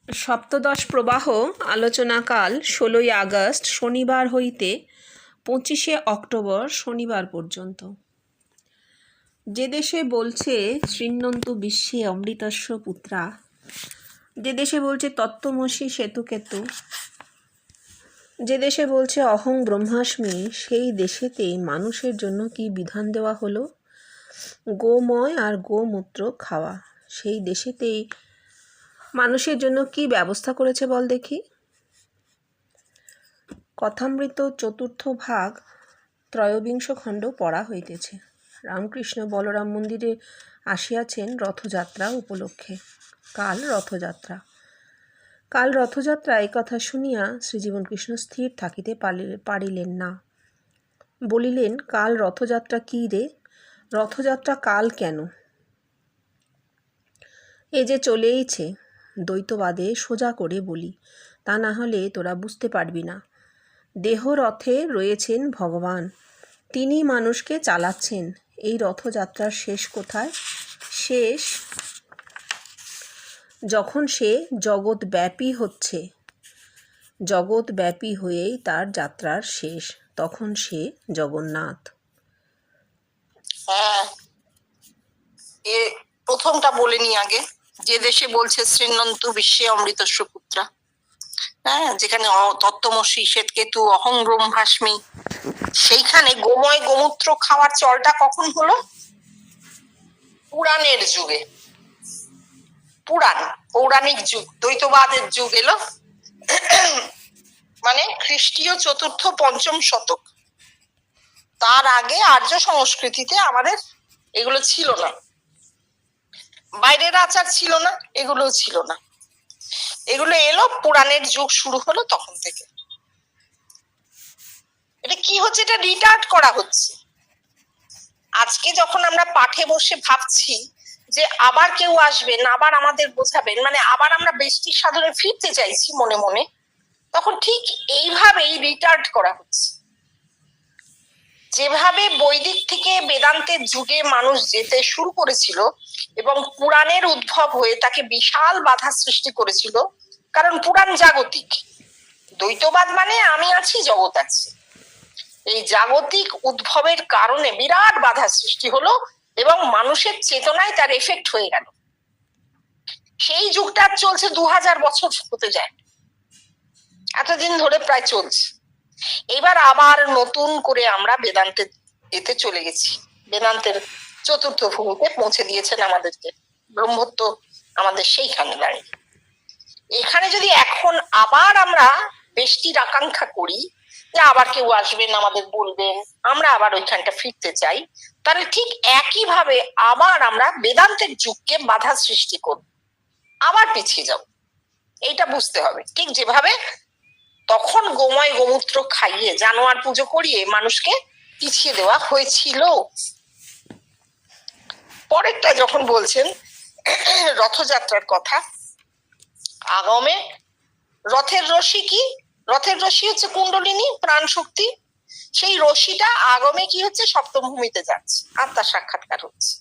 সপ্তদশ প্রবাহ আলোচনাকাল ১৬ই আগস্ট শনিবার হইতে ২৫শে অক্টোবর শনিবার পর্যন্ত। যে দেশে বলছে শৃণ্বন্তু বিশ্বে অমৃতস্য পুত্রা, যে দেশে বলছে তত্ত্বমসি শ্বেতকেতু, যে দেশে বলছে অহং ব্রহ্মাস্মি, সেই দেশেতে মানুষের জন্য কি বিধান দেওয়া হলো? গোময় আর গোমূত্র খাওয়া। সেই দেশেতেই মানুষের জন্য কি ব্যবস্থা করেছে বল দেখি। কথামৃত চতুর্থ ভাগ ত্রয়োবিংশ খণ্ড পড়া হইতেছে। রামকৃষ্ণ বলরাম মন্দিরে আসিয়াছেন রথযাত্রা উপলক্ষে। কাল রথযাত্রা। কাল রথযাত্রা এই কথা শুনিয়া শ্রীজীবনকৃষ্ণ স্থির থাকিতে পারিলেন না। বলিলেন, কাল রথযাত্রা কি রে? রথযাত্রা কাল কেন? এ যে চলেইছে। দ্বৈতবাদে সোজা করে বলি, তা না হলে তোরা বুঝতে পারবি না। দেহ রথে রয়েছেন ভগবান, তিনি মানুষকে চালাচ্ছেন। এই রথযাত্রার শেষ কোথায়? শেষ যখন সে জগৎব্যাপী হচ্ছে, জগৎব্যাপী হয়েই তার যাত্রার শেষ, তখন সে জগন্নাথ। হ্যাঁ, এ প্রথমটা বলে নি আগে, যে দেশে বলছে শৃণ্বন্তু বিশ্বে অমৃতস্য পুত্রা, হ্যাঁ, যেখানে তত্ত্বমসি শ্বেতকেতু অহং ব্রহ্মাস্মি, সেইখানে গোময় গোমূত্র খাওয়ার চলটা কখন হলো? পুরাণের যুগে। পৌরাণিক যুগ, দ্বৈতবাদের যুগ এলো, মানে খ্রিস্টীয় চতুর্থ পঞ্চম শতক। তার আগে আর্য সংস্কৃতিতে আমাদের এগুলো ছিল না, বাইরের আচার ছিল না, এগুলো ছিল না। এগুলো এলো, পুরাণের যুগ শুরু হলো তখন থেকে। এটা কি হচ্ছে? এটা রিটার্ড করা হচ্ছে। আজকে যখন আমরা পাঠে বসে ভাবছি যে আবার কেউ আসবেন, আবার আমাদের বোঝাবেন, মানে আবার আমরা বেষ্টির সাধনে ফিরতে চাইছি মনে মনে, তখন ঠিক এইভাবেই রিটার্ড করা হচ্ছে। যেভাবে বৈদিক থেকে বেদান্তের যুগে মানুষ যেতে শুরু করেছিল এবং পুরাণের উদ্ভব হয়ে তাকে বিশাল বাধা সৃষ্টি করেছিল, কারণ পুরাণ জাগতিক। দ্বৈতবাদ মানে আমি আছি, জগৎ আছে। এই জাগতিক উদ্ভবের কারণে বিরাট বাধা সৃষ্টি হলো এবং মানুষের চেতনায় তার এফেক্ট হয়ে গেল। সেই যুগটা চলছে 2000 বছর হতে যায়, এতদিন ধরে প্রায় চলছে। এবার আবার নতুন করে আমরা বেদান্তের এতে চলে গেছি, বেদান্তের চতুর্থ ভূমিতে পৌঁছে দিয়েছেন আমাদেরকে ব্রহ্মত্ব আমাদের সেইখানে দাঁড়িয়ে। এখানে যদি এখন আবার আমরা বেষ্টির আকাঙ্ক্ষা করি যে আবার কেউ আসবেন, আমাদের বলবেন, আমরা আবার ওইখানটা ফিরতে চাই, তাহলে ঠিক একই ভাবে আবার আমরা বেদান্তের যুগকে বাধা সৃষ্টি করব, আবার পিছিয়ে যাব। এইটা বুঝতে হবে। ঠিক যেভাবে তখন গোময় গোমূত্র খাইয়ে জানোয়ার পুজো করিয়ে মানুষকে পিছিয়ে দেওয়া হয়েছিল। পরেরটা যখন বলছেন রথযাত্রার কথা, আগমে রথের রশি কি? রথের রশি হচ্ছে কুণ্ডলিনী, প্রাণ শক্তি। সেই রশিটা আগমে কি হচ্ছে? সপ্তম ভূমিতে যাচ্ছে, আত্মার সাক্ষাৎকার হচ্ছে।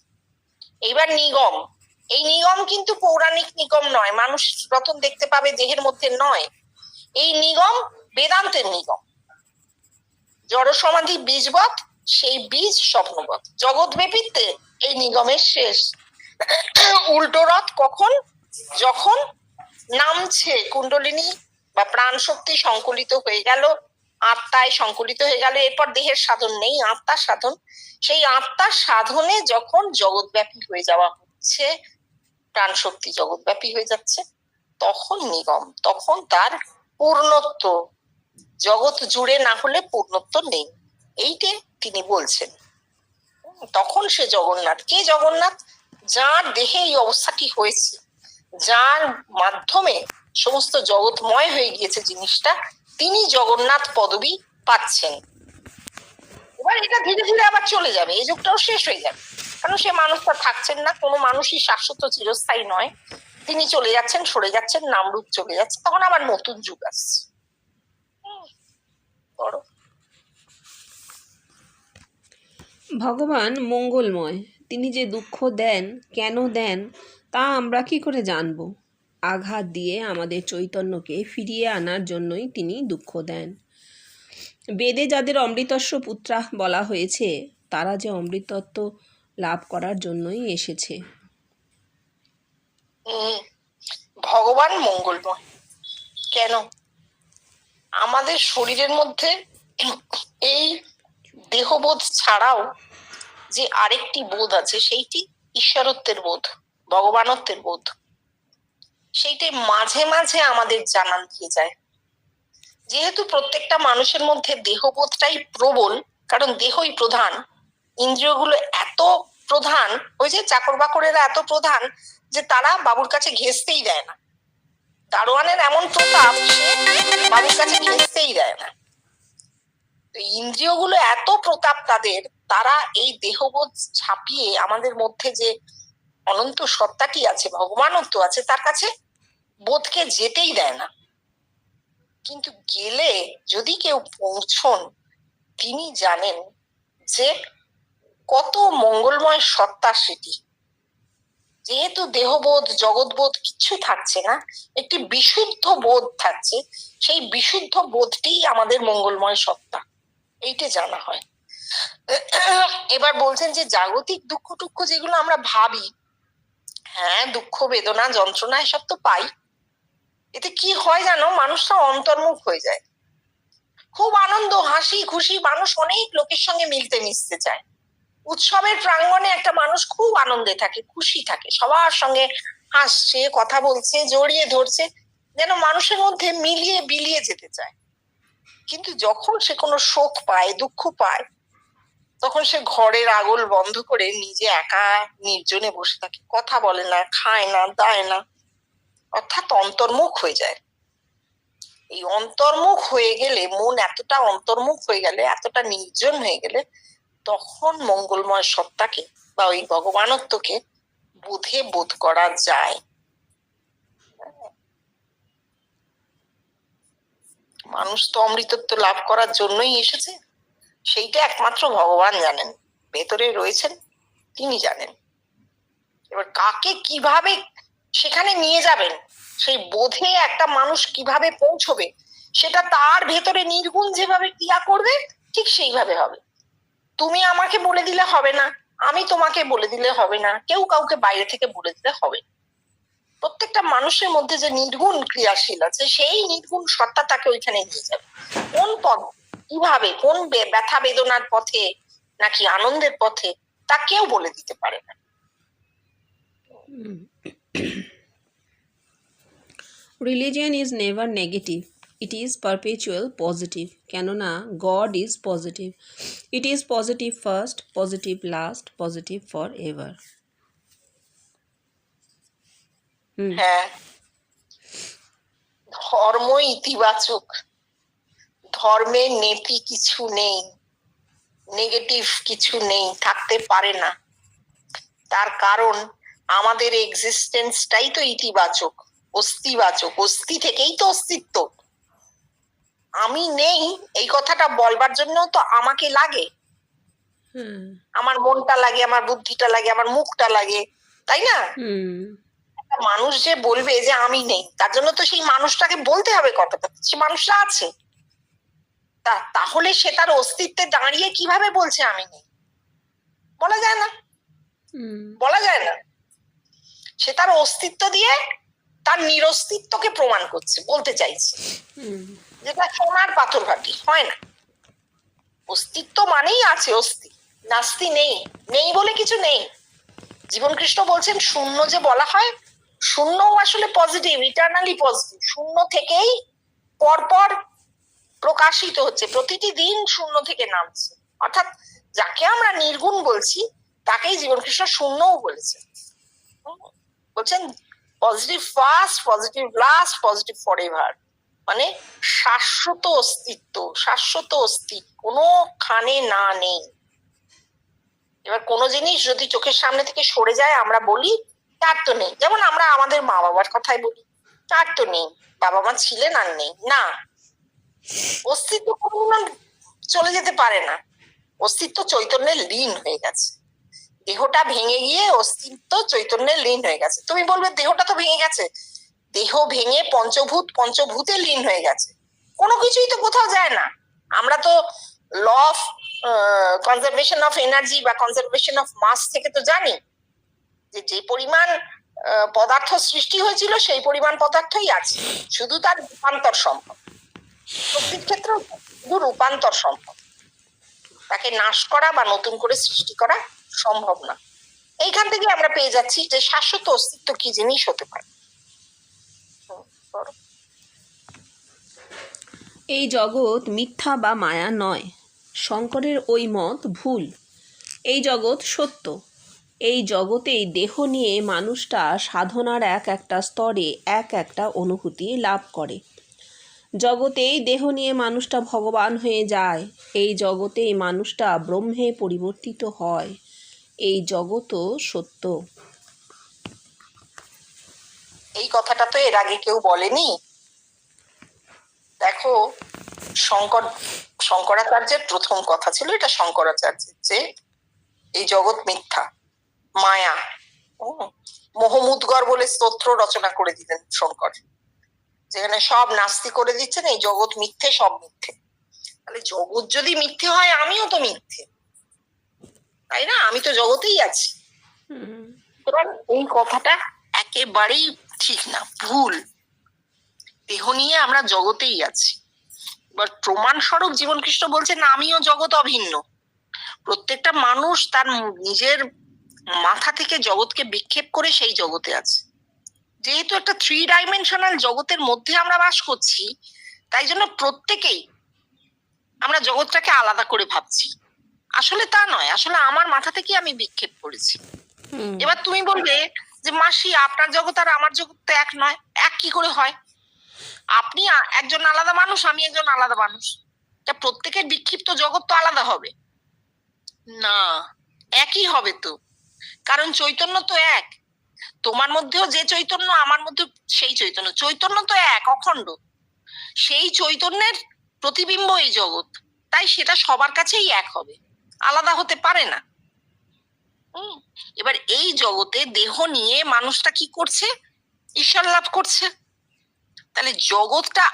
এইবার নিগম, এই নিগম কিন্তু পৌরাণিক নিগম নয়, মানুষ রতন দেখতে পাবে দেহের মধ্যে নয়। এই নিগম বেদান্তের নিগম। জড় সমাধি বীজবৎ, সেই বীজ স্বপ্নবৎ, জগৎ ব্যাপীতে এই নিগমের শেষ। উল্টো রথ কখন? যখন নামছে কুণ্ডলিনী বা প্রাণ শক্তি সংকলিত হয়ে গেল, আত্মায় সংকলিত হয়ে গেল, এরপর দেহের সাধন নেই, আত্মার সাধন। সেই আত্মার সাধনে যখন জগৎব্যাপী হয়ে যাওয়া হচ্ছে, প্রাণ শক্তি জগৎব্যাপী হয়ে যাচ্ছে, তখন নিগম, তখন তার পূর্ণত্ব। জগৎ জুড়ে না হলে পূর্ণত্ব নেই, এইটা তিনি বলছেন। তখন সে জগন্নাথ। কে জগন্নাথ? যার দেহে এই অবস্থাটি হয়েছে, যার মাধ্যমে সমস্ত জগৎময় হয়ে গিয়েছে জিনিসটা, তিনি জগন্নাথ পদবী পাচ্ছেন। এবার এটা ধীরে ধীরে আবার চলে যাবে, এই যুগটাও শেষ হয়ে যাবে, কারণ সে মানুষটা থাকছেন না, কোনো মানুষই শাশ্বত চিরস্থায়ী নয়। তিনি চলে যাচ্ছেন, সরে যাচ্ছেন, নামরূপ চলে যাচ্ছে, তখন আবার নতুন যুগ আসছে। ভগবান মঙ্গলময়, তিনি যে দুঃখ দেন, কেন দেন, তা আমরা কি করে জানব? আঘাত দিয়ে আমাদের চৈতন্যকে ফিরিয়ে আনার জন্যই তিনি দুঃখ দেন। বেদে যাদের অমৃতস্ব পুত্রা বলা হয়েছে তারা যে অমৃতত্ব লাভ করার জন্যই এসেছে। ভগবান মঙ্গলময় কেন? আমাদের শরীরের মধ্যে এই দেহবোধ ছাড়াও যে আরেকটি বোধ আছে, সেইটি ঈশ্বরত্বের বোধ, ভগবানত্বের বোধ। সেইটাই মাঝে মাঝে আমাদের জানান দিয়ে যায়। যেহেতু প্রত্যেকটা মানুষের মধ্যে দেহবোধটাই প্রবল, কারণ দেহই প্রধান, ইন্দ্রিয়গুলো এত প্রধান, ওই যে চাকর বাকরেরা এত প্রধান যে তারা বাবুর কাছে ঘেঁষতেই দেয় না। দারোয়ানের এমন প্রতাপ, সে বাবুর কাছে ঘেঁষতেই দেয় না। ইন্দ্রিয়গুলো এত প্রতাপ তাদের, তারা এই দেহবোধ ছাপিয়ে আমাদের মধ্যে যে অনন্ত সত্তাটি আছে, ভগবানত্ব আছে, তার কাছে বোধকে যেতেই দেয় না। কিন্তু গেলে যদি কেউ পৌঁছন, তিনি জানেন যে কত মঙ্গলময় সত্তা সেটি। যেহেতু দেহবোধ জগৎবোধ কিছু থাকছে না, একটি বিশুদ্ধ বোধ থাকছে, সেই বিশুদ্ধ বোধটি আমাদের মঙ্গলময় সত্তা, এইটা জানা হয়। এবার বলছেন যে জাগতিক দুঃখ টুক্ষ যেগুলো আমরা ভাবি, হ্যাঁ দুঃখ বেদনা যন্ত্রণা এসব তো পাই, এতে কি হয় জানো, মানুষটা অন্তর্মুখ হয়ে যায়। খুব আনন্দ হাসি খুশি, মানুষ অনেক লোকের সঙ্গে মিলতে মিশতে চায়। উৎসবের প্রাঙ্গণে একটা মানুষ খুব আনন্দে থাকে, খুশি থাকে, সবার সঙ্গে হাসছে, কথা বলছে, জড়িয়ে ধরছে, যেন মানুষের মধ্যে মিলিয়ে বিলিয়ে যেতে চায়। কিন্তু যখন সে কোনো শোক পায়, দুঃখ পায়, তখন সে ঘরের আগল বন্ধ করে নিজে একা নির্জনে বসে থাকে, কথা বলে না, খায় না, দায় না, অর্থাৎ অন্তর্মুখ হয়ে যায়। এই অন্তর্মুখ হয়ে গেলে, মন এতটা অন্তর্মুখ হয়ে গেলে, এতটা নির্জন হয়ে গেলে, তখন মঙ্গলময় সত্তাকে বা ওই ভগবানত্বকে বোধ করা যায়। মানুষ তো অমৃতত্ব লাভ করার জন্যই এসেছে, সেইটা একমাত্র ভগবান জানেন, ভেতরে রয়েছেন তিনি জানেন। এবার কাকে কিভাবে সেখানে নিয়ে যাবেন, সেই বোধে একটা মানুষ কিভাবে পৌঁছবে, সেটা তার ভেতরে নির্গুণ যেভাবে ক্রিয়া করবে ঠিক সেইভাবে হবে। তুমি আমাকে বলে দিলে হবে না, আমি তোমাকে বলে দিলে হবে না, কেউ কাউকে বাইরে থেকে বলে দিলে হবে না। প্রত্যেকটা মানুষের মধ্যে যে নির্গুণ ক্রিয়াশীল আছে, সেই নির্গুণ সত্তা তাকে ওইখানে নিয়ে যাবে। কোন পথ, কিভাবে, কোন ব্যথা বেদনার পথে নাকি আনন্দের পথে, তা কেউ বলে দিতে পারে না। Religion is never negative. It is perpetual positive. কেননা God is positive. It is positive first, positive last, positive forever. হ্যাঁ, ধর্ম ইতিবাচক, ধর্মের নেতি কিছু নেই, নেগেটিভ কিছু নেই, থাকতে পারে না। তার কারণ আমাদের এক্সিস্টেন্সটাই তো ইতিবাচক, অস্তিবাচক, অস্তি থেকেই তো অস্তিত্ব। আমি নেই এই কথাটা বলবার জন্য তো আমাকে লাগে, আমার মনটা লাগে, আমার বুদ্ধিটা লাগে, আমার মুখটা লাগে, তাই না? মানুষ যে বলবে যে আমি নেই, তার জন্য তো সেই মানুষটাকে বলতে হবে কথাটা, সে মানুষটা আছে। তাহলে সে তার অস্তিত্বে দাঁড়িয়ে কিভাবে বলছে আমি নেই? বলা যায় না, বলা যায় না। সে তার অস্তিত্ব দিয়ে তার নিরস্তিত্বকে প্রমাণ করছে, বলতে চাইছে, যেটা সোনার পাথর ঘাটি হয় না। অস্তিত্ব মানেই আছে অস্তি, নাস্তি নেই, নেই বলে কিছু নেই। জীবন কৃষ্ণ বলছেন শূন্য যে বলা হয়, শূন্যও আসলে পজিটিভ, ইটারনালি পজিটিভ। শূন্য থেকেই পরপর প্রকাশিত হচ্ছে, প্রতিটি দিন শূন্য থেকে নামছে। অর্থাৎ যাকে আমরা নির্গুণ বলছি তাকেই জীবন কৃষ্ণ শূন্যও বলেছেন। বলছেন positive first, positive last, positive forever, মানে শাশ্বত অস্তিত্ব, শাশ্বত অস্তিত্ব, কোনোখানে না নেই। এবার কোনো জিনিস যদি চোখের সামনে থেকে সরে যায়, আমরা বলি তার তো নেই। যেমন আমরা আমাদের মা বাবার কথাই বলি, তার তো নেই, বাবা মা ছিলেন আর নেই, না, অস্তিত্ব কোনো চলে যেতে পারে না। অস্তিত্ব চৈতন্যে লীন হয়ে গেছে, দেহটা ভেঙে গিয়ে অস্তিত্ব চৈতন্যে লীন হয়ে গেছে। তুমি বলবে দেহটা তো ভেঙে গেছে, দেহ ভেঙে পঞ্চভূতে লীন হয়ে গেছে, কোনো কিছুই তো কোথাও যায় না। আমরা তো law of conservation of energy বা কনজারভেশন অফ মাস থেকে তো জানি যে পরিমাণ পদার্থ সৃষ্টি হয়েছিল সেই পরিমাণ পদার্থই আছে, শুধু তার রূপান্তর সম্ভব। শক্তির ক্ষেত্রেও শুধু রূপান্তর সম্ভব, তাকে নাশ করা বা নতুন করে সৃষ্টি করা সম্ভব না। এইখান থেকে আমরা পেয়ে যাচ্ছি যে শাশ্বত অস্তিত্ব কি জিনিস হতে পারে। এই জগৎ মিথ্যা বা মায়া নয়, শঙ্করের ওই মত ভুল। এই জগৎ সত্য। এই জগতেই দেহ নিয়ে মানুষটা সাধনার এক একটা স্তরে এক একটা অনুভূতি লাভ করে। জগতেই দেহ নিয়ে মানুষটা ভগবান হয়ে যায়। এই জগতেই মানুষটা ব্রহ্মে পরিবর্তিত হয়। এই জগৎও সত্য। এই কথাটা তো এর আগে কেউ বলেনি। দেখো, শঙ্করাচার্যের প্রথম কথা ছিল, এটা শঙ্করাচার্যের, যে এই জগৎ মিথ্যা, মায়া। মোহমুদ্গর বলে স্তোত্র রচনা করে দিলেন শঙ্কর, যেখানে সব নাস্তি করে দিচ্ছেন, এই জগৎ মিথ্যে, সব মিথ্যে। তাহলে জগৎ যদি মিথ্যে হয়, আমিও তো মিথ্যে, তাই না? আমি তো জগতেই আছি। সুতরাং এই কথাটা একেবারেই ঠিক না, ভুল। দেহ নিয়ে আমরা জগতেই আছি। এবার প্রমাণ স্বরূপ জীবনকৃষ্ণ বলছেন আমিও জগৎ অভিন্ন। প্রত্যেকটা মানুষ তার নিজের মাথা থেকে জগৎকে বিক্ষেপ করে সেই জগতে আছে। যেহেতু একটা 3 ডাইমেনশনাল জগতের মধ্যে আমরা বাস করছি, তাই জন্য প্রত্যেকেই আমরা জগৎটাকে আলাদা করে ভাবছি। আসলে তা নয়, আসলে আমার মাথা থেকে আমি বিক্ষেপ করেছি। এবার তুমি বলবে যে মাসি, আপনার জগৎ আর আমার জগৎ তো এক নয়। এক কি করে হয়? আপনি একজন আলাদা মানুষ, আমি একজন আলাদা মানুষ, তা প্রত্যেকের বিক্ষিপ্ত জগৎ তো আলাদা হবে না, একই হবে তো। কারণ চৈতন্য তো এক। তোমার মধ্যেও যে চৈতন্য, আমার মধ্যে সেই চৈতন্য, চৈতন্য তো এক, অখণ্ড। সেই চৈতন্যের প্রতিবিম্ব এই জগৎ, তাই সেটা সবার কাছেই এক হবে, আলাদা হতে পারে না। এবার এই জগতে দেহ নিয়ে মানুষটা কি করছে? ঈশ্বর লাভ করছে। তাহলে জগৎটা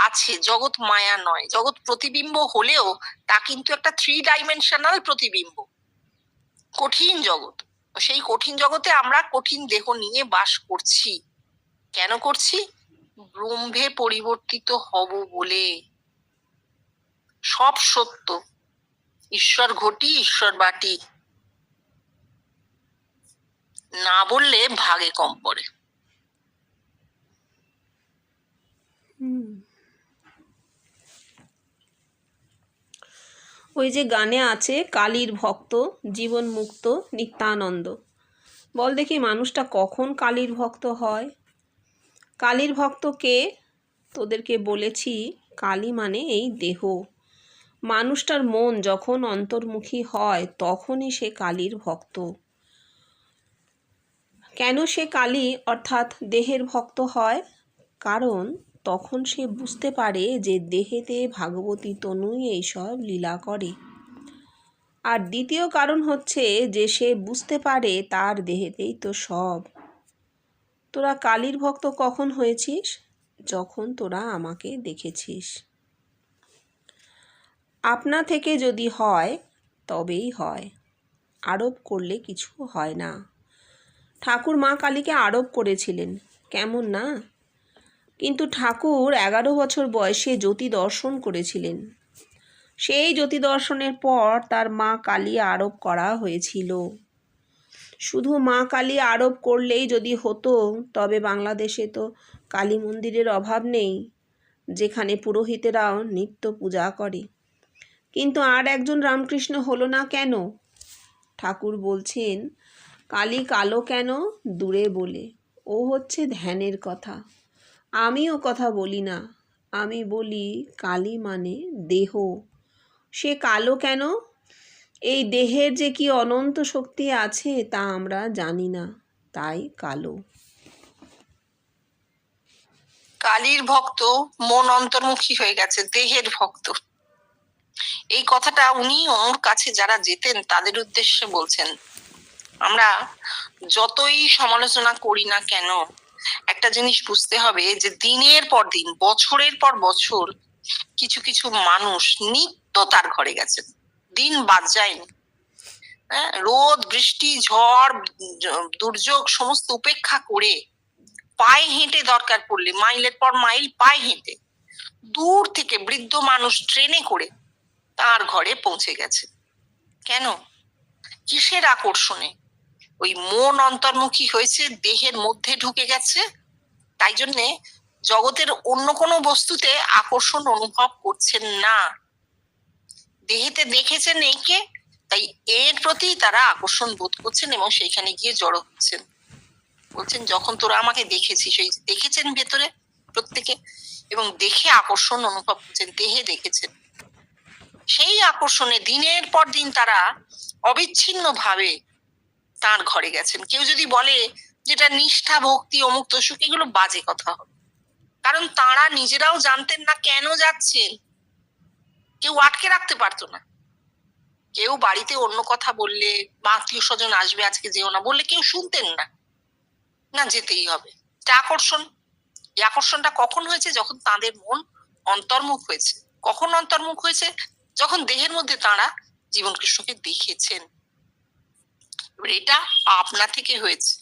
আছে, জগৎ মায়া নয়। জগৎ প্রতিবিম্ব হলেও তা কিন্তু একটা 3 ডাইমেনশনাল প্রতিবিম্ব, কঠিন জগৎ। সেই কঠিন জগতে আমরা কঠিন দেহ নিয়ে বাস করছি। কেন করছি? ব্রহ্মে পরিবর্তিত হব বলে। সব সত্য, ঈশ্বর ঘটি, ঈশ্বর বাটি, না বললে ভাগে কম পড়ে। ওই যে গানে আছে, কালীর ভক্ত জীবন মুক্ত নিত্যানন্দ। বল দেখি, মানুষটা কখন কালীর ভক্ত হয়? কালীর ভক্ত কে? তোদেরকে বলেছি, কালী মানে এই দেহ। মানুষটার মন যখন অন্তর্মুখী হয়, তখনই সে কালীর ভক্ত। কেন সে কালী অর্থাৎ দেহের ভক্ত হয়? কারণ তখন সে বুঝতে পারে যে দেহেতে ভাগবতী তনুই এইসব লীলা করে। আর দ্বিতীয় কারণ হচ্ছে যে সে বুঝতে পারে তার দেহেতেই তো সব। তোরা কালীর ভক্ত কখন হয়েছিস? যখন তোরা আমাকে দেখেছিস। আপনা থেকে যদি হয় তবেই হয়, আরোপ করলে কিছু হয় না। ঠাকুর মা কালীকে আরোপ করেছিলেন, কেমন না? কিন্তু ঠাকুর 11 বছর বয়সে জ্যোতি দর্শন করেছিলেন। সেই জ্যোতি দর্শনের পর তার মা কালী আরোপ করা হয়েছিল। শুধু মা কালী আরোপ করলেই যদি হতো, তবে বাংলাদেশে তো কালী মন্দিরের অভাব নেই, যেখানে পুরোহিতেরাও নিত্য পূজা করে। কিন্তু আর একজন রামকৃষ্ণ হলো না কেন? ঠাকুর বলছেন, কালী কালো কেন? দূরে বলে। ও হচ্ছে ধ্যানের কথা। আমি ও কথা বলি না। আমি বলি কালী মানে দেহ। সে কালো কেন? এই দেহের যে কি অনন্ত শক্তি আছে তা আমরা জানি না, তাই কালো। কালীর ভক্ত মন অন্তর্মুখী হয়ে গেছে, দেহের ভক্ত। এই কথাটা উনি ওর কাছে যারা যেতেন তাদের উদ্দেশ্যে বলছেন। আমরা যতই সমালোচনা করি না কেন, একটা জিনিস বুঝতে হবে যে দিনের পর দিন, বছরের পর বছর কিছু কিছু মানুষ নিত্য তার ঘরে গেছেন, দিন বাদ যায়নি। হ্যাঁ, রোদ বৃষ্টি ঝড় দুর্যোগ সমস্ত উপেক্ষা করে পায়ে হেঁটে, দরকার পড়লে মাইলের পর মাইল পায়ে হেঁটে, দূর থেকে বৃদ্ধ মানুষ ট্রেনে করে তার ঘরে পৌঁছে গেছে। কেন? কিসের আকর্ষণে? ওই মন অন্তর্মুখী হয়েছে, দেহের মধ্যে ঢুকে গেছে, তাই জন্যে জগতের অন্য কোনো বস্তুতে আকর্ষণ অনুভব করছেন না। দেহেতে দেখেছেন একে, তাই এর প্রতি তারা আকর্ষণ বোধ করছেন এবং সেইখানে গিয়ে জড়ো হচ্ছেন। বলছেন যখন তোরা আমাকে দেখেছিস, এই দেখেছেন ভেতরে প্রত্যেকে, এবং দেখে আকর্ষণ অনুভব করছেন, দেহে দেখেছেন, সেই আকর্ষণে দিনের পর দিন তারা অবিচ্ছিন্ন ভাবে তার ঘরে গেছেন। কেউ যদি বলে যেটা নিষ্ঠা ভক্তি অমুক তসুক, এগুলো বাজে কথা হবে, কারণ তারা নিজেরাও জানতেন না কেন যাচ্ছেন। কেউ আটকে রাখতে পারতো না। কেউ বাড়িতে অন্য কথা বললে, আত্মীয় স্বজন আসবে আজকে যেও না বললে কেউ শুনতেন না, না যেতেই হবে। এটা আকর্ষণ। এই আকর্ষণটা কখন হয়েছে? যখন তাদের মন অন্তর্মুখ হয়েছে। কখন অন্তর্মুখ হয়েছে? যখন দেহের মধ্যে তারা জীবন কৃষ্ণকে দেখেছেন। এবার এটা আপনা থেকে হয়েছে।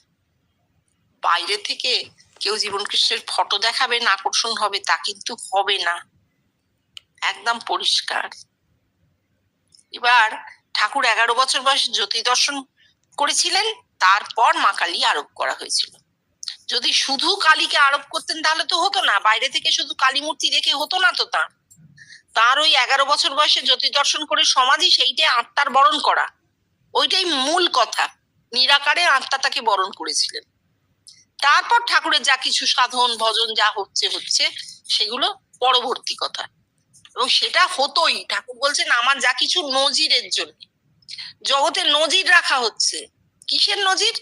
বাইরে থেকে কেউ জীবন কৃষ্ণের ফটো দেখাবেন আকর্ষণ হবে, তা কিন্তু হবে না, একদম পরিষ্কার। এবার ঠাকুর 11 বছর বয়সে জ্যোতি দর্শন করেছিলেন, তারপর মা কালী আরোপ করা হয়েছিল। যদি শুধু কালীকে আরোপ করতেন তাহলে তো হতো না, বাইরে থেকে শুধু কালী মূর্তি দেখে হতো না তো। তার ওই 11 বছর বয়সে জ্যোতি দর্শন করে সমাধি, সেইটাই আত্মার বরণ করা, ওইটাই মূল কথা। নিরাকারে আত্মা তাকে বরণ করেছিলেন। তারপর ঠাকুরের যা কিছু সাধন ভজন যা হচ্ছে সেগুলো পরবর্তী কথা, এবং সেটা হতোই। ঠাকুর বলছেন আমার যা কিছু নজিরের জন্য, জগতের নজির রাখা হচ্ছে। কিসের নজির?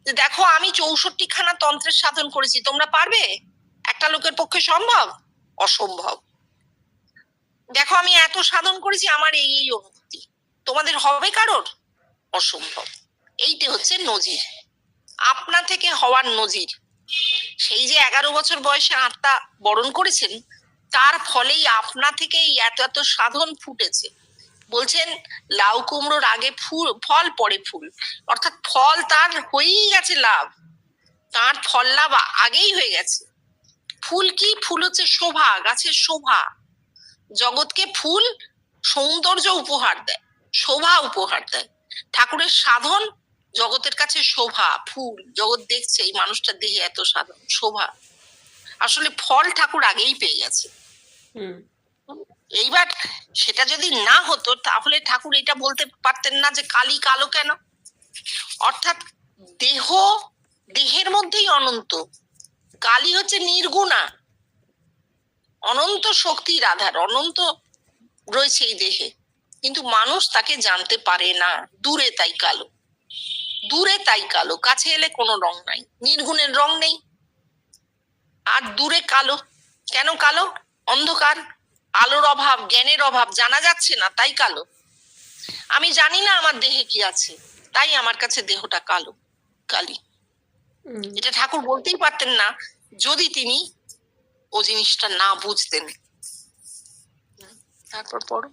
যে দেখো আমি 64 খানা তন্ত্রের সাধন করেছি, তোমরা পারবে? একটা লোকের পক্ষে সম্ভব? অসম্ভব। দেখো আমি এত সাধন করেছি, আমার এই এই অনুভূতি, তোমাদের হবে কারোর? অসম্ভব। এইটা হচ্ছে নজির, আপনা থেকে হওয়ার নজির। সেই যে 11 বছর বয়সে আত্মা বরণ করেছেন, তার ফলেই আপনা থেকেই এত এত সাধন ফুটেছে। বলছেন লাউ কুমড়োর আগে ফল পরে ফুল, অর্থাৎ ফল তার হয়েই গেছে লাভ, তার ফল লাভ আগেই হয়ে গেছে। ফুল কি? ফুল হচ্ছে শোভা, গাছের শোভা। জগৎকে ফুল সৌন্দর্য উপহার দেয়, শোভা উপহার দেয়। ঠাকুরের সাধন জগতের কাছে শোভা, ফুল। জগৎ দেখছে এই মানুষটার দেহে এত সাধন, শোভা। আসলে ফল ঠাকুর আগেই পেয়ে গেছে। এইবার সেটা যদি না হতো তাহলে ঠাকুর এটা বলতে পারতেন না যে কালী কালো কেন। অর্থাৎ দেহের মধ্যেই অনন্ত, কালী হচ্ছে নির্গুণা, অনন্ত শক্তির আধার, অনন্ত রয়েছে এই দেহে, কিন্তু মানুষ তাকে জানতে পারে না। দূরে তাই কালো, দূরে তাই কালো, কাছে এলে কোনো রং নাই, নির্গুণের রং নেই। আর দূরে কালো কেন? কালো অন্ধকার, আলোর অভাব, জ্ঞানের অভাব, জানা যাচ্ছে না, তাই কালো। আমি জানি না আমার দেহে কি আছে, তাই আমার কাছে দেহটা কালো, কালী। এটা ঠাকুর বলতেই পারতেন না যদি তিনি ও জিনিসটা না বুঝতেন। তারপর পড়ো।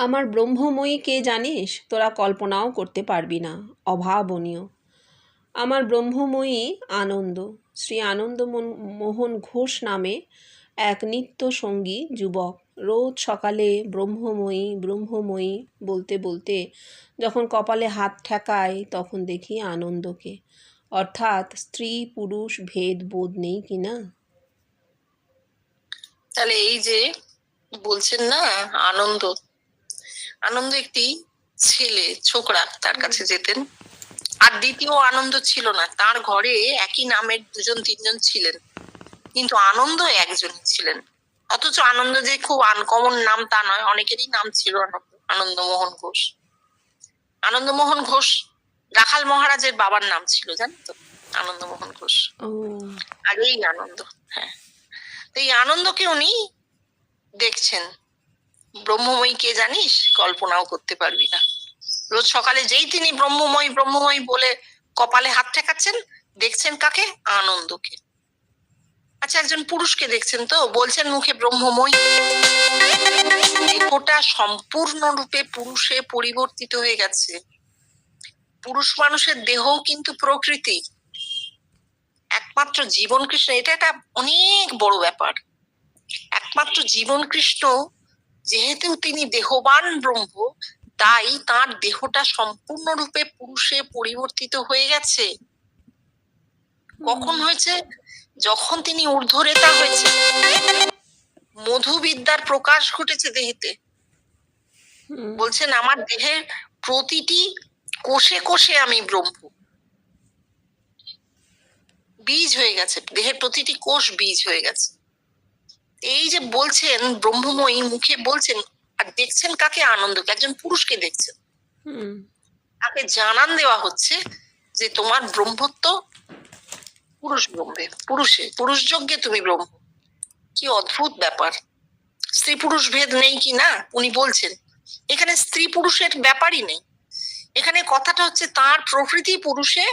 আমার ব্রহ্মময়ী কে জানিস? তোরা কল্পনাও করতে পারবি না, অভাবনীয়। আমার ব্রহ্মময়ী আনন্দ। শ্রী আনন্দ মোহন ঘোষ নামে এক নিত্য সঙ্গী যুবক রোজ সকালে ব্রহ্মময়ী ব্রহ্মময়ী বলতে বলতে যখন কপালে হাত ঠেকায়, তখন দেখি আনন্দকে। অর্থাৎ স্ত্রী পুরুষ ভেদ বোধ নেই কিনা। তাহলে এই যে বলছেন না আনন্দ, আনন্দ একটি ছেলে, ছোকরা, তার কাছে যেতেন। আর দ্বিতীয় আনন্দ ছিল না, তার ঘরে একই নামের 2-3 জন ছিলেন, কিন্তু আনন্দ একজনই ছিলেন। অথচ আনন্দ যে খুব আনকমন নাম তা নয়, অনেকেরই নাম ছিল আনন্দমোহন ঘোষ। আনন্দমোহন ঘোষ রাখাল মহারাজের বাবার নাম ছিল, জানো তো, আনন্দমোহন ঘোষ। আর এই আনন্দ, হ্যাঁ, এই আনন্দকে উনি দেখছেন। ব্রহ্মময়ী কে জানিস? কল্পনাও করতে পারবি না। রোজ সকালে যেই তিনি ব্রহ্মময় ব্রহ্মময় বলে কপালে হাত ঠেকাচ্ছেন, দেখছেন কাকে? আনন্দকে। আচ্ছা, একজন পুরুষকে দেখছেন তো, বলছেন মুখে ব্রহ্মময়। দেহটা সম্পূর্ণরূপে পুরুষে পরিবর্তিত হয়ে গেছে। পুরুষ মানুষের দেহও কিন্তু প্রকৃতি। একমাত্র জীবন কৃষ্ণ, এটা একটা অনেক বড় ব্যাপার। একমাত্র জীবন কৃষ্ণ যেহেতু তিনি দেহবান ব্রহ্ম, তাই তার দেহটা সম্পূর্ণরূপে পুরুষে পরিবর্তিত হয়ে গেছে। কখন হয়েছে? যখন তিনি ঊর্ধ্বরেতা হয়েছে, মধুবিদ্যার প্রকাশ ঘটেছে দেহেতে। বলছেন আমার দেহের প্রতিটি কোষে কোষে আমি ব্রহ্ম। বীজ হয়ে গেছে, দেহের প্রতিটি কোষ বীজ হয়ে গেছে। এই যে বলছেন ব্রহ্মময়ী, মুখে বলছেন, আর দেখছেন কাকে? আনন্দকে। একজন পুরুষকে দেখছেন, তাকে জানান দেওয়া হচ্ছে যে তোমার ব্রহ্মত্ব পুরুষ ব্রহ্মে, পুরুষ যজ্ঞে তুমি ব্রহ্ম। কি অদ্ভুত ব্যাপার! স্ত্রী পুরুষ ভেদ নেই কি না? উনি বলছেন এখানে স্ত্রী পুরুষের ব্যাপারই নেই। এখানে কথাটা হচ্ছে তার প্রকৃতি পুরুষে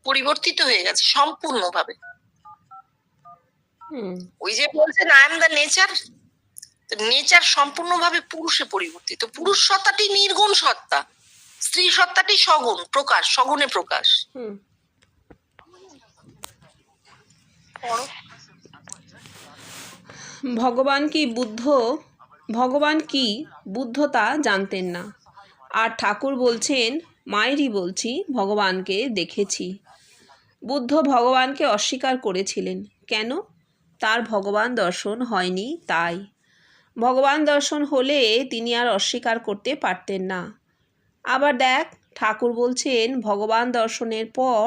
পরিবর্তিত হয়ে গেছে সম্পূর্ণভাবে। ওই যে বলছেন I am the nature, nature সম্পূর্ণভাবে পুরুষে পরিবর্তিত। পুরুষ সত্তাটি নির্গুণ সত্তা, স্ত্রী সত্তাটি সগুণ প্রকাশ, সগুণে প্রকাশ। ভগবান কি বুদ্ধ তা জানতেন না। আর ঠাকুর বলছেন, মায়েরই বলছি, ভগবানকে দেখেছি। বুদ্ধ ভগবানকে অস্বীকার করেছিলেন। কেন? তার ভগবান দর্শন হয়নি তাই। ভগবান দর্শন হলে তিনি আর অস্বীকার করতে পারতেন না। আবার দেখ, ঠাকুর বলছেন ভগবান দর্শনের পর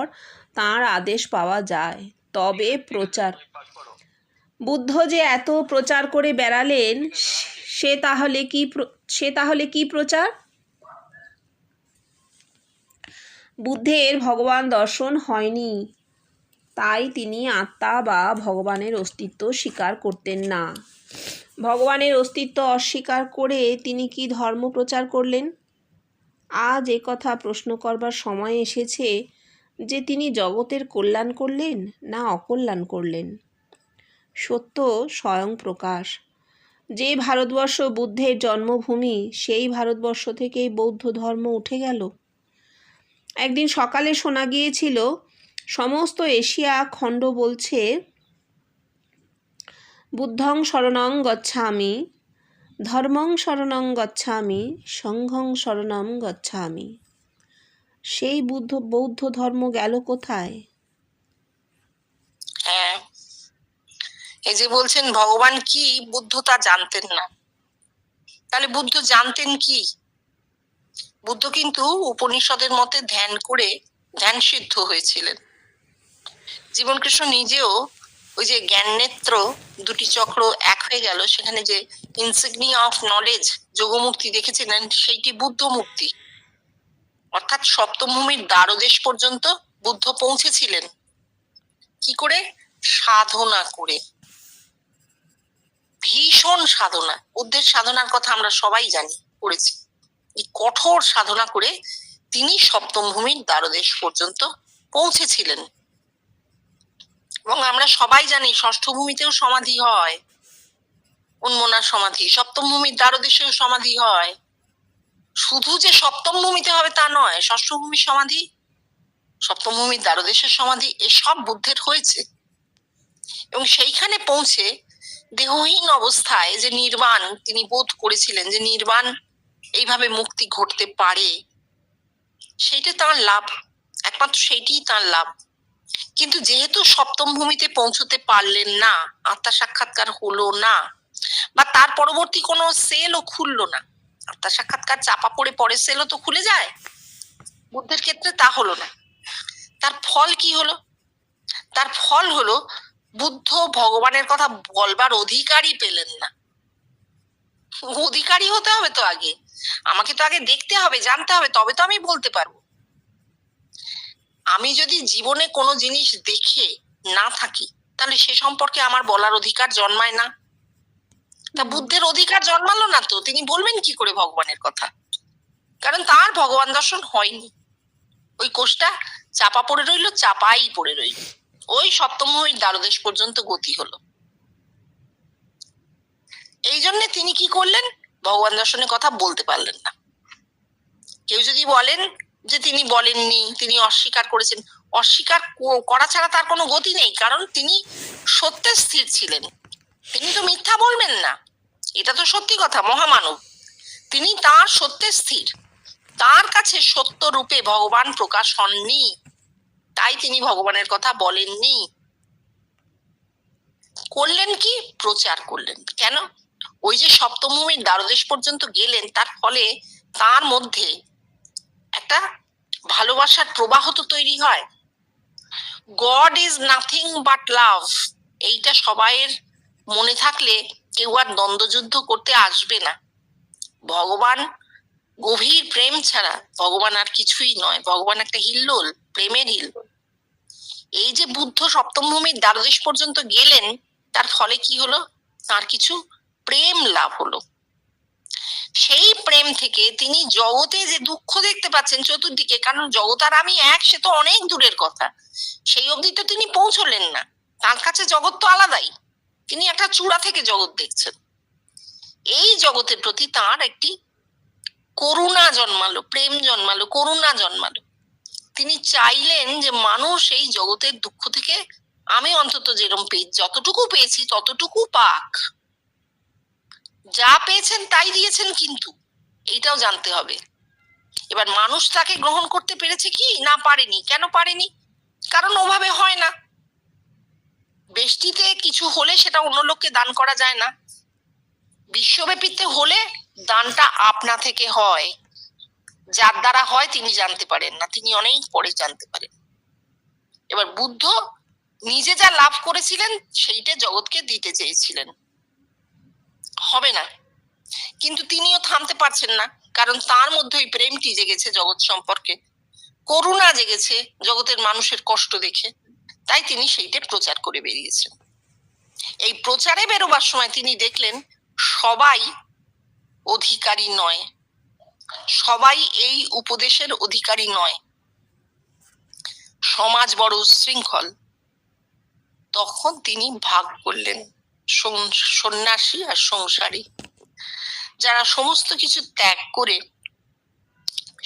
তাঁর আদেশ পাওয়া যায়, তবে প্রচার। বুদ্ধ যে এত প্রচার করে বেড়ালেন, সে তাহলে কি প্রচার? বুদ্ধের ভগবান দর্শন হয়নি, তাই তিনি আত্মা বা ভগবানের অস্তিত্ব স্বীকার করতেন না। ভগবানের অস্তিত্ব অস্বীকার করে তিনি কি ধর্ম প্রচার করলেন? আজ এ কথা প্রশ্ন করবার সময় এসেছে যে তিনি জগতের কল্যাণ করলেন না অকল্যাণ করলেন। সত্য স্বয়ং প্রকাশ। যে ভারতবর্ষ বুদ্ধের জন্মভূমি, সেই ভারতবর্ষ থেকেই বৌদ্ধ ধর্ম উঠে গেল। একদিন সকালে শোনা গিয়েছিল সমস্ত এশিয়া খণ্ড বলছে বুদ্ধং শরণং গচ্ছামি, ধর্মং শরণং গচ্ছামি, সংঘং শরণং গচ্ছামি। সেই বৌদ্ধ ধর্ম গেল কোথায়? হ্যাঁ, এই যে বলছেন ভগবান কি, বুদ্ধ তা জানতেন না। তাহলে বুদ্ধ জানতেন কি? বুদ্ধ কিন্তু উপনিষদের মতে ধ্যান করে ধ্যান সিদ্ধ হয়েছিলেন। জীবন কৃষ্ণ নিজেও ওই যে জ্ঞান নেত্র দুটি চক্র এক হয়ে গেল, সেখানে যে ইনসিগনিয়া অফ নলেজ যোগমূর্তি দেখেছিলেন, সেইটি বুদ্ধ মূর্তি। অর্থাৎ সপ্তম ভূমির দ্বারদেশ পর্যন্ত বুদ্ধ পৌঁছেছিলেন। কি করে? সাধনা করে। ভীষণ সাধনা। বুদ্ধের সাধনার কথা আমরা সবাই জানি, পড়েছি। এই কঠোর সাধনা করে তিনি সপ্তম ভূমির দ্বারদেশ পর্যন্ত পৌঁছেছিলেন। এবং আমরা সবাই জানি ষষ্ঠ ভূমিতেও সমাধি হয়, উন্মনার সমাধি। সপ্তম ভূমির দ্বারদেশেও সমাধি হয়। শুধু যে সপ্তম ভূমিতে হবে তা নয়, ষষ্ঠ ভূমির সমাধি, সপ্তম ভূমির দ্বারদেশের সমাধি, এসব বুদ্ধের হয়েছে। এবং সেইখানে পৌঁছে দেহহীন অবস্থায় যে নির্বাণ তিনি বোধ করেছিলেন, যে নির্বাণ এইভাবে মুক্তি ঘটতে পারে, সেইটা তার লাভ, একমাত্র সেইটিই তার লাভ। কিন্তু যেহেতু সপ্তম ভূমিতে পৌঁছতে পারলেন না, আত্মা সাক্ষাৎকার হলো না, বা তার পরবর্তী কোনো সেলও খুললো না, আত্মা সাক্ষাৎকার চাপা পড়ে পরে সেলও তো খুলে যায়, বুদ্ধের ক্ষেত্রে তা হলো না। তার ফল কি হলো? তার ফল হলো বুদ্ধ ভগবানের কথা বলবার অধিকারই পেলেন না। অধিকারী হতে হবে তো আগে, আমাকে তো আগে দেখতে হবে, জানতে হবে, তবে তো আমি বলতে পারবো। আমি যদি জীবনে কোনো জিনিস দেখে না থাকি, তাহলে সে সম্পর্কে আমার বলার অধিকার জন্মায় না। তা বুদ্ধের অধিকার জন্মালো না তো তিনি বলবেন কি করে ভগবানের কথা? কারণ তার ভগবান দর্শন হয়নি। ওই কোষটা চাপা পড়ে রইল, চাপাই পড়ে রইল। ওই সপ্তমোহির দ্বারদেশ পর্যন্ত গতি হলো। এই জন্য তিনি কি করলেন? ভগবান দর্শনের কথা বলতে পারলেন না। কেউ যদি বলেন যে তিনি বলেননি, তিনি অস্বীকার করেছেন, অস্বীকার করা ছাড়া তার কোনো গতি নেই। কারণ তিনি সত্যে স্থির ছিলেন, তিনি তো মিথ্যা বলবেন না, এটা তো সত্যি কথা। মহামানব, তিনি তার সত্যে স্থির, তার কাছে সত্য রূপে ভগবান প্রকাশ হননি, তাই তিনি ভগবানের কথা বলেননি। করলেন কি? প্রচার করলেন। কেন? ওই যে সপ্তমভূমির দ্বারদেশ পর্যন্ত গেলেন, তার ফলে তার মধ্যে একটা ভালোবাসার প্রবাহ তো তৈরি হয়। গড ইজ নাথিং বাট লাভ, এইটা সবাইয়ের মনে থাকলে কেউ আর দ্বন্দ্বযুদ্ধ করতে আসবে না। ভগবান গভীর প্রেম ছাড়া ভগবান আর কিছুই নয়। ভগবান একটা হিল্লোল, প্রেমের হিল্লোল। এই যে বুদ্ধ সপ্তমভূমির দ্বারদেশ পর্যন্ত গেলেন, তার ফলে কি হলো? তার কিছু প্রেম লাভ হলো। সেই প্রেম থেকে তিনি জগতে যে দুঃখ দেখতে পাচ্ছেন চতুর্দিকে, কারণ জগৎ আর আমি এক, সে তো অনেক দূরের কথা, সেই অবধি তো তিনি পৌঁছলেন না। তার কাছে জগৎ তো আলাদাই, তিনি একটা চূড়া থেকে জগৎ দেখছেন। এই জগতের প্রতি তার একটি করুণা জন্মালো, প্রেম জন্মালো, করুণা জন্মালো। তিনি চাইলেন যে মানুষ এই জগতের দুঃখ থেকে আমি অন্তত যেরকম যতটুকু পেয়েছি ততটুকু পাক। যা পেয়েছেন তাই দিয়েছেন, কিন্তু এইটাও জানতে হবে। এবার মানুষ তাকে গ্রহণ করতে পেরেছে কি না পারেনি? কেন পারেনি? কারণ ওভাবে হয় না। বেষ্টিতে কিছু হলে সেটা অন্য লোককে দান করা যায় না। বিশ্বব্যাপীতে হলে দানটা আপনা থেকে হয়। যার দ্বারা হয় তিনি জানতে পারেন না, তিনি অনেক পরে জানতে পারেন। এবার বুদ্ধ নিজে যা লাভ করেছিলেন সেইটা জগৎকে দিতে চেয়েছিলেন, হবে না। কিন্তু তিনিও থামতে পারছেন না, কারণ তার মধ্যে ওই প্রেমটি জেগেছে জগৎ সম্পর্কে, করুণা জেগেছে জগতের মানুষের কষ্ট দেখে, তাই তিনি সেইটা প্রচার করে বেরিয়েছেন। এই প্রচারে বেরোবার সময় তিনি দেখলেন সবাই অধিকারী নয়, সবাই এই উপদেশের অধিকারী নয়, সমাজ বড় উচ্ছৃঙ্খল। তখন তিনি ভাগ করলেন সন্ন্যাসী আর সংসারী। যারা সমস্ত কিছু ত্যাগ করে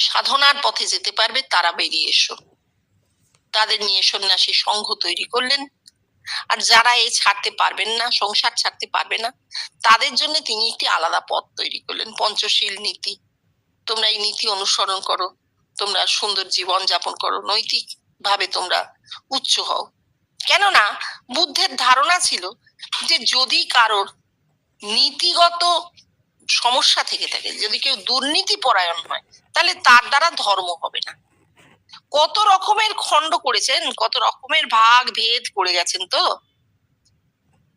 সাধনার পথে যেতে পারবে তারা বেরিয়ে এসো। তাদের নিয়ে সন্ন্যাসী সংঘ তৈরি করলেন। আর যারা এই ছাড়তে পারবেন না, সংসার ছাড়তে পারবে না, তাদের জন্য তিনি একটি আলাদা পথ তৈরি করলেন, পঞ্চশীল নীতি। তোমরা এই নীতি অনুসরণ করো, তোমরা সুন্দর জীবন যাপন করো, নৈতিক ভাবে তোমরা উচ্চ হও। কেননা বুদ্ধের ধারণা ছিল যে যদি কারোর নীতিগত সমস্যা থেকে থাকে, যদি কেউ দুর্নীতি পরায়ণ হয়, তাহলে তার দ্বারা ধর্ম হবে না। কত রকমের খণ্ড করেছেন, কত রকমের ভাগ ভেদ করে গেছেন তো,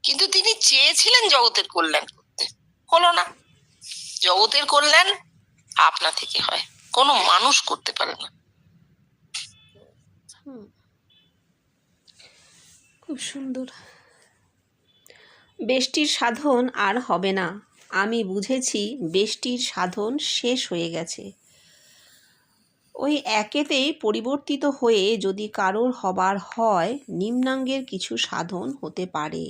কিন্তু তিনি চেয়েছিলেন জগতের কল্যাণ করতে, হলো না। জগতের কল্যাণ আপনা থেকে হয়, কোনো মানুষ করতে পারে না। খুব সুন্দর। বেষ্টির সাধন আর হবে না, আমি বুঝেছি বেষ্টির সাধন শেষ হয়ে গেছে। ওই একেতেই পরিবর্তিত হয়ে যদি কারোর হবার হয়, নিম্নাঙ্গের কিছু সাধন হতে পারে।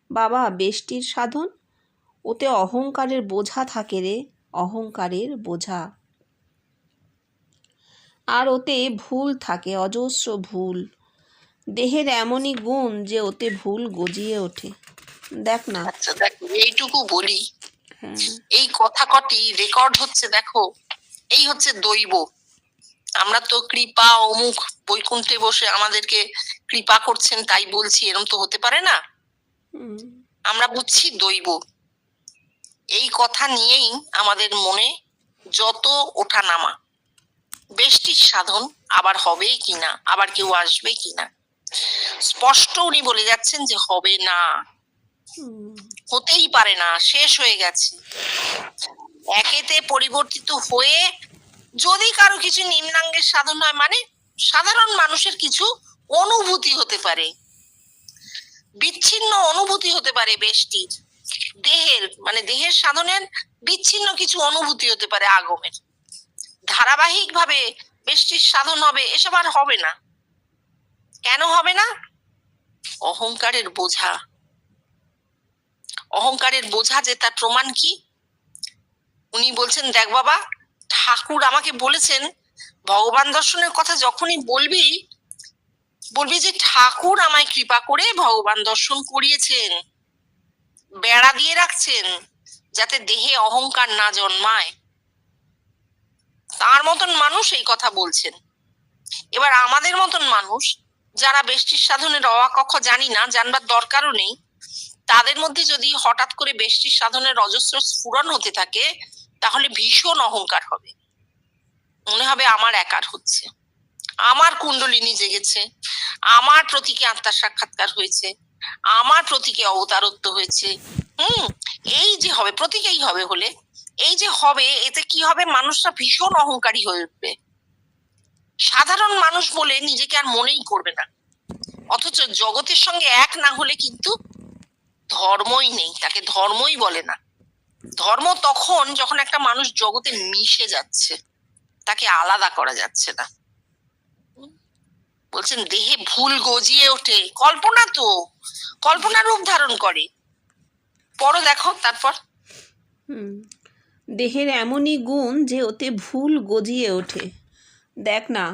বাবা, বেষ্টির সাধন, ওতে অহংকারের বোঝা থাকে রে, অহংকারের বোঝা। আর ওতে ভুল থাকে, অজস্র ভুল। দেহের এমনই গুণ যে ওতে ভুল গজিয়ে ওঠে। দেখ না। আচ্ছা দেখো, এইটুকু বলি, এই কথা কটি রেকর্ড হচ্ছে, দেখো এই হচ্ছে দৈব। আমরা তো কৃপা অমুক বৈকুণ্ঠে বসে আমাদেরকে কৃপা করছেন তাই বলছি, এরম তো হতে পারে না। আমরা বুঝছি দৈব। এই কথা নিয়েই আমাদের মনে যত ওঠা নামা। বেষ্টির সাধন আবার হবে কিনা, আবার কেউ আসবে কিনা, স্পষ্ট উনি বলে যাচ্ছেন যে হবে না, হতেই পারে না, শেষ হয়ে গেছে। একেতে পরিবর্তিত হয়ে যদি কারো কিছু নিম্নাঙ্গের সাধন হয়, মানে সাধারণ মানুষের কিছু অনুভূতি হতে পারে, বিচ্ছিন্ন অনুভূতি হতে পারে বেষ্টির, দেহের মানে দেহের সাধনের বিচ্ছিন্ন কিছু অনুভূতি হতে পারে আগমের, ধারাবাহিকভাবে বেষ্টির সাধন হবে, এসব আর হবে না। কেন হবে না? অহংকারের বোঝা। অহংকারের বোঝা যে তার প্রমাণ কি? উনি বলছেন, দেখ বাবা, ঠাকুর আমাকে বলেছেন ভগবান দর্শনের কথা যখনই বলবি যে ঠাকুর আমায় কৃপা করে ভগবান দর্শন করিয়েছেন, বেড়া দিয়ে রাখছেন যাতে দেহে অহংকার না জন্মায়। তার মতন মানুষ এই কথা বলছেন। এবার আমাদের মতন মানুষ যারা বেষ্টির সাধনের অবাকক্ষ জানি না, জানবার দরকারও নেই, তাদের মধ্যে যদি হঠাৎ করে বেষ্টির সাধনের অজস্র স্ফুরণ হতে থাকে, তাহলে ভীষণ অহংকার হবে। মনে হবে আমার একার হচ্ছে, আমার কুণ্ডলিনী জেগেছে, আমার প্রতীকে আত্মার সাক্ষাৎকার হয়েছে, আমার প্রতীকে অবতারত্ব হয়েছে। এই যে হবে, প্রতীকেই হবে হলে এই যে হবে, এতে কি হবে? মানুষরা ভীষণ অহংকারী হয়ে উঠবে। সাধারণ মানুষ বলে নিজেকে আর মনেই করবে না। অথচ জগতের সঙ্গে এক না হলে কিন্তু ধর্মই নেই, তাকে ধর্মই বলে না। ধর্ম তখন যখন একটা মানুষ জগতে মিশে যাচ্ছে, তাকে আলাদা করা যাচ্ছে না। বলছেন দেহে ভুল গজিয়ে ওঠে, কল্পনা তো, কল্পনা রূপ ধারণ করে। পড়ো দেখো তারপর। দেহের এমনই গুণ যে ওতে ভুল গজিয়ে ওঠে। দেখ না,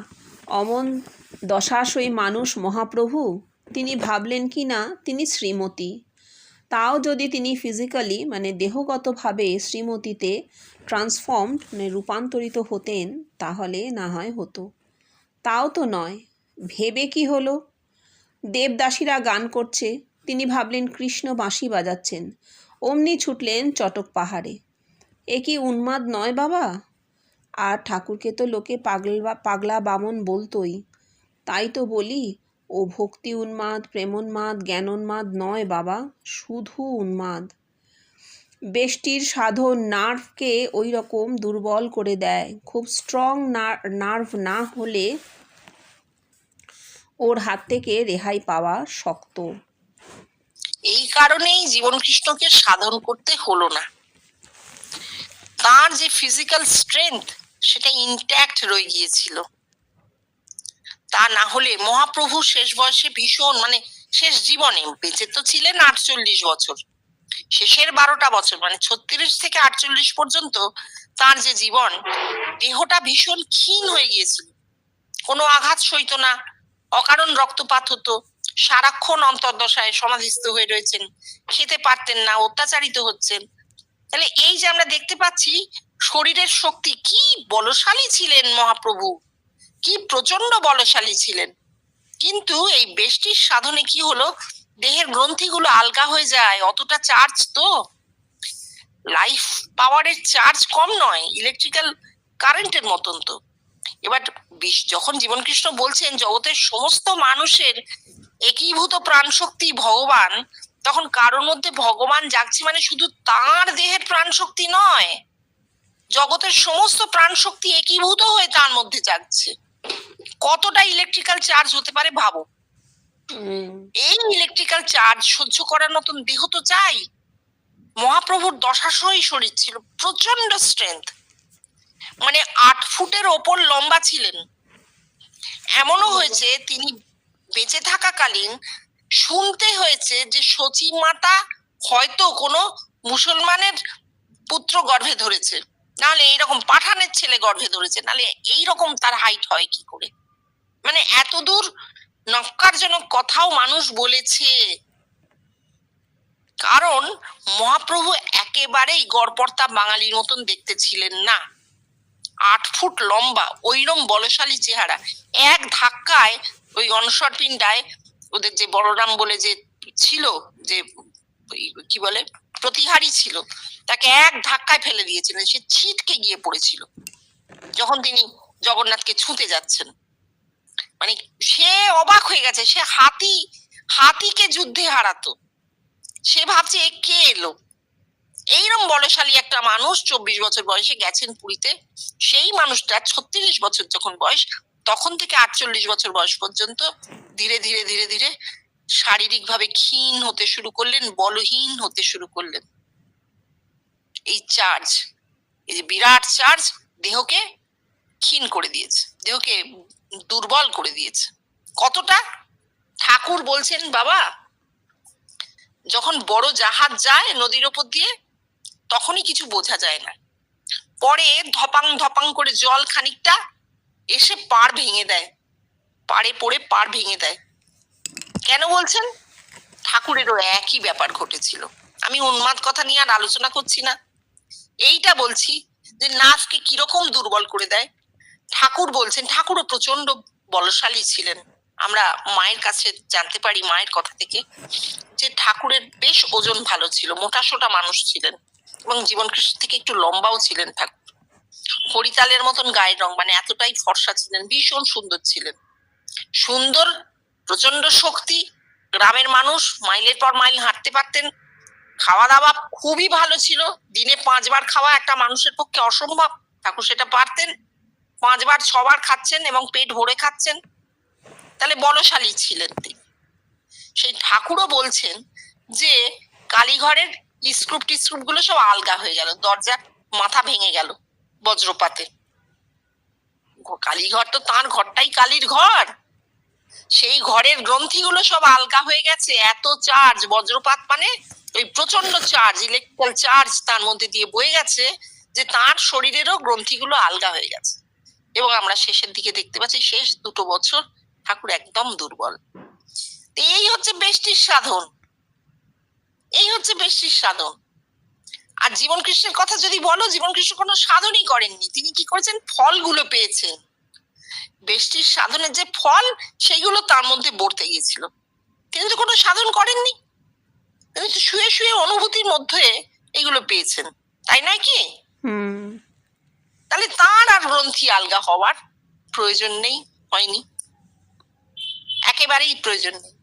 অমন দশাশয়ী মানুষ মহাপ্রভু, তিনি ভাবলেন কি না তিনি শ্রীমতী। তাও যদি তিনি ফিজিক্যালি মানে দেহগতভাবে শ্রীমতীতে ট্রান্সফর্মড মানে রূপান্তরিত হতেন, তাহলে না হয় হতো। তাও তো নয়। ভেবে কি হলো? দেবদাসীরা গান করছে, তিনি ভাবলেন কৃষ্ণ বাঁশি বাজাচ্ছেন, অমনি ছুটলেন চটক পাহাড়ে। এ কি উন্মাদ নয় বাবা? আর ঠাকুরকে তো লোকে পাগলা বামন বলতোই। তাই তো বলি, ও ভক্তি উন্মাদ, প্রেমোন্মাদ, জ্ঞানোন্মাদ নয় বাবা, শুধু উন্মাদ। বেষ্টির সাধন নার্ভকে ওই রকম দুর্বল করে দেয়। খুব স্ট্রং নার্ভ না হলে ওর হাত থেকে রেহাই পাওয়া শক্ত। এই কারণেই জীবন কৃষ্ণকে সাধন করতে হলো না। তার যে ফিজিক্যাল স্ট্রেংথ সেটা ইনট্যাক্ট রয়ে গিয়েছিল। তা না হলে মহাপ্রভু শেষ বয়সে ভীষণ মানে শেষ জীবনে বেঁচে তো ছিলেন 48 বছর, শেষের 12টা বছর মানে 36 থেকে 48 পর্যন্ত তার যে জীবন, দেহটা ভীষণ ক্ষীণ হয়ে গিয়েছিল। কোনো আঘাত সইত না, অকারণ রক্তপাত হতো, সারাক্ষণ অন্তর্দশায় সমাধিস্থ হয়ে রয়েছেন, খেতে পারতেন না, অত্যাচারিত হচ্ছেন। তাহলে এই যে আমরা দেখতে পাচ্ছি শরীরের শক্তি, কি বলশালী ছিলেন মহাপ্রভু, কি প্রচন্ড বলশালী ছিলেন। কিন্তু এই বেষ্টির সাধনে কি হলো, দেহের গ্রন্থিগুলো আলগা হয়ে যায়। অতটা চার্জ তো, লাইফ পাওয়ারের চার্জ কম নয়, ইলেকট্রিক্যাল কারেন্টের মতন তো। এবার যখন জীবনকৃষ্ণ বলছেন জগতের সমস্ত মানুষের একীভূত প্রাণ শক্তি ভগবান, তখন কারোর মধ্যে ভগবান জাগছে মানে শুধু তার দেহের প্রাণ শক্তি নয়, জগতের সমস্ত প্রাণ শক্তি একীভূত হয়ে তার মধ্যে জাগছে। কতটা ইলেকট্রিক্যাল চার্জ হতে পারে ভাবো। এই ইলেকট্রিক্যাল চার্জ সহ্য করার মতন দেহ তো চাই। মহাপ্রভুর দশাশয়ী শরীর ছিল, প্রচন্ড স্ট্রেংথ, মানে 8 ফুটের ওপর লম্বা ছিলেন। এমনও হয়েছে তিনি বেঁচে থাকাকালীন শুনতে হয়েছে যে সচী মাতা হয়তো কোনো মুসলমানের পুত্র গর্ভে ধরেছে, নাহলে এইরকম পাঠানের ছেলে গর্ভে ধরেছে, নাহলে এইরকম তার হাইট হয় কি করে। মানে এতদূর নক্কারজনক কথাও মানুষ বলেছে। কারণ মহাপ্রভু একেবারেই গড়পড়তা বাঙালির মতন দেখতে ছিলেন না। 8 ফুট লম্বা, ওইরকম বলশালী চেহারা, এক ধাক্কায় ওই অনস্বর পিণ্ডায় ওদের যে বলরাম বলে যে ছিল, যে কি বলে প্রতিহারী ছিল, তাকে এক ধাক্কায় ফেলে দিয়েছিলেন। সে ছিটকে গিয়ে পড়েছিল যখন তিনি জগন্নাথকে ছুঁতে যাচ্ছেন। মানে সে অবাক হয়ে গেছে, সে হাতিকে যুদ্ধে হারাতো, সে ভাবছে এ কে এলো। এইরকম বলশালী একটা মানুষ 24 বছর বয়সে গেছেন পুরীতে। সেই মানুষটা 36 বছর যখন বয়স, তখন থেকে 48 বছর বয়স পর্যন্ত ধীরে ধীরে ধীরে ধীরে শারীরিক ভাবে ক্ষীণ হতে শুরু করলেন, বলহীন হতে শুরু করলেন। এই চার্জ, এই যে বিরাট চার্জ দেহকে ক্ষীণ করে দিয়েছে, দেহকে দুর্বল করে দিয়েছে। কতটা? ঠাকুর বলছেন বাবা, যখন বড় জাহাজ যায় নদীর ওপর দিয়ে তখনই কিছু বোঝা যায় না, পরে ধপাং ধপাং করে জল খানিকটা এসে পাড় ভেঙে দেয়, পাড়ে পড়ে পাড় ভেঙে দেয়। কেন বলছেন? ঠাকুরেরও একই ব্যাপার ঘটেছিল। আমি উন্মাদ কথা নিয়ে আর আলোচনা করছি না, এইটা বলছি যে নাচকে কিরকম দুর্বল করে দেয়। ঠাকুর বলছেন, ঠাকুরও প্রচন্ড বলশালী ছিলেন। আমরা মায়ের কাছে জানতে পারি, মায়ের কথা থেকে, যে ঠাকুরের বেশ ওজন ভালো ছিল, মোটাসোটা মানুষ ছিলেন এবং জীবনকৃষ্ণ থেকে একটু লম্বাও ছিলেন ঠাকুর। হরিতালের মতন গায়ের রং, মানে এতটাই ফর্সা ছিলেন, ভীষণ সুন্দর ছিলেন। সুন্দর, প্রচন্ড শক্তি, গ্রামের মানুষ, মাইলের পর মাইল হাঁটতে পারতেন। খাওয়া দাওয়া খুবই ভালো ছিল, দিনে 5 বার খাওয়া একটা মানুষের পক্ষে অসম্ভব, ঠাকুর সেটা পারতেন। 5 বার 6 বার খাচ্ছেন এবং পেট ভরে খাচ্ছেন, তাহলে বলশালী ছিলেন তিনি। সেই ঠাকুরও বলছেন যে কালীঘরের স্ক্রুপ টিস্ক্রুপ গুলো সব আলগা হয়ে গেল, দরজার মাথা ভেঙে গেল বজ্রপাতে। কালীঘর তো তার ঘরটাই কালীর ঘর, সেই ঘরের গ্রন্থিগুলো সব আলগা হয়ে গেছে। এত চার্জ, বজ্রপাত মানে ওই প্রচন্ড চার্জ, ইলেকট্রিক্যাল চার্জ তার মধ্যে দিয়ে বয়ে গেছে, যে তার শরীরেরও গ্রন্থিগুলো আলগা হয়ে গেছে। এবং আমরা শেষের দিকে দেখতে পাচ্ছি শেষ 2 বছর ঠাকুর একদম দুর্বল। এই হচ্ছে বেষ্টির সাধন, এই হচ্ছে বেষ্টির সাধন। আর জীবন কৃষ্ণের কথা যদি বলো, জীবন কৃষ্ণ কোনো সাধনই করেননি, তিনি কি করেছেন? ফলগুলো পেয়েছেন। বেষ্টির সাধনের যে ফল, সেইগুলো তার মধ্যে বর্তে গিয়েছিল। তিনি তো কোনো সাধন করেননি, তিনি তো শুয়ে শুয়ে অনুভূতির মধ্যে এগুলো পেয়েছেন, তাই নয় কি? তাহলে তার আর গ্রন্থি আলগা হওয়ার প্রয়োজন নেই, হয়নি, একেবারেই প্রয়োজন নেই।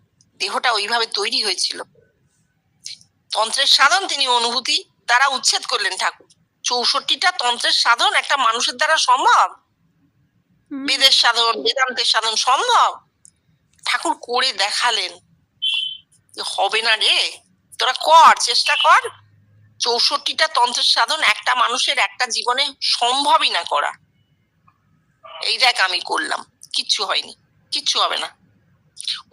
দেহটা ওইভাবে তৈরি হয়েছিল। তন্ত্রের সাধন তিনি অনুভূতি দ্বারা উচ্ছেদ করলেন ঠাকুর। 64টা তন্ত্রের সাধন একটা মানুষের দ্বারা সম্ভব? বেদের সাধন, বেদান্তের সাধন সম্ভব? ঠাকুর করে দেখালেন। হবে না রে, তোরা কর, চেষ্টা কর। 64টা তন্ত্রের সাধন একটা মানুষের একটা জীবনে সম্ভবই না করা। এই দেখ আমি করলাম, কিচ্ছু হয়নি, কিচ্ছু হবে না।